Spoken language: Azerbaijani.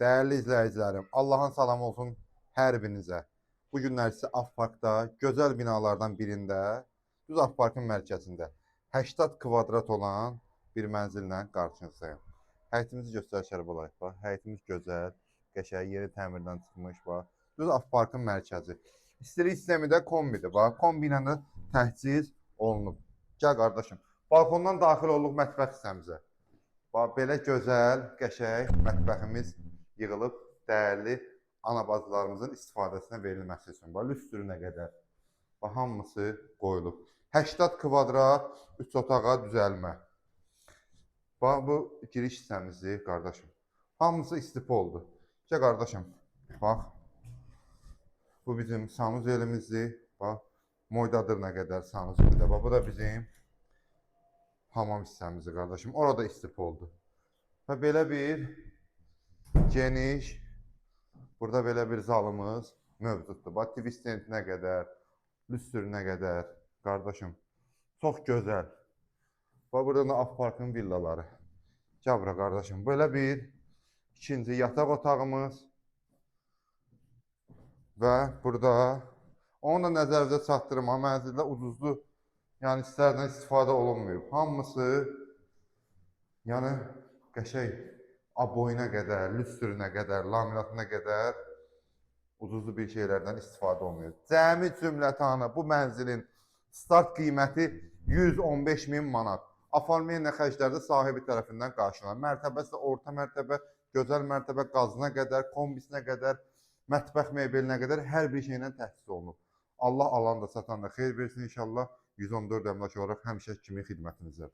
Değerli izləyicilərim, Allahın salamı olsun hər birinizə. Bu günlər sizə Afparkda, gözəl binalardan birində, düz Afparkın mərkəzində 80 kvadrat olan bir mənzillə qarşınızdayım. Həyətimizi göstərişlər olaraq bax. Həyətimiz gözəl, qəşəng, yeri təmirdən çıxmış bax. Düz Afparkın mərkəzi. İstilik sistemi də kombidir bax. Kombi ilə də təchiz olunub. Gəl qardaşım. Balkondan daxil olduq mətbəx hissəmizə. Bax, belə gözəl, qəşəng mətbəximiz yığılıb dəyərli ana bacılarımızın istifadəsinə verilməsi üçün. Bax, lüstrünə qədər. Bax, hamısı qoyulub. 80 kvadrat 3 otağa düzəlmə. Bax, bu giriş hissəmizdir, qardaşım. Hamısı istipoldur. Gəl, qardaşım, bax. Bu bizim sanuzelimizdir. Bax, moydadırına qədər sanuzelidir. Bax, bu da bizim hamam hissəmizdir, qardaşım. Orada istipoldur. Və belə bir geniş, burada belə bir zalımız mövcuddur. Bax, TV stendinə qədər, lüstrünə qədər, qardaşım, çox gözəl. Bax, burada da Afparkın villaları. Gəl bura, qardaşım, belə bir ikinci yataq otağımız və burada onu da nəzərinizə çatdırım, mənzildə ucuzlu, yəni istərdən istifadə olunmuyor. Hamısı, yəni qəşəng, aboyuna qədər, lüstrünə qədər, laminatına qədər ucuzlu bir şeylərdən istifadə olmuyor. Cəmi cümlətanı bu mənzilin start qiyməti 115.000 manat. Oformleniya xərcləri də sahibi tərəfindən qarşılanır. Mərtəbəsi də orta mərtəbə, gözəl mərtəbə, qazına qədər, kombisinə qədər, mətbəx mebelinə qədər hər bir şeylə təchiz olunub. Allah alan da satan da xeyir versin inşallah. 114 əmlak olaraq həmişə kimi xidmətinizdədir.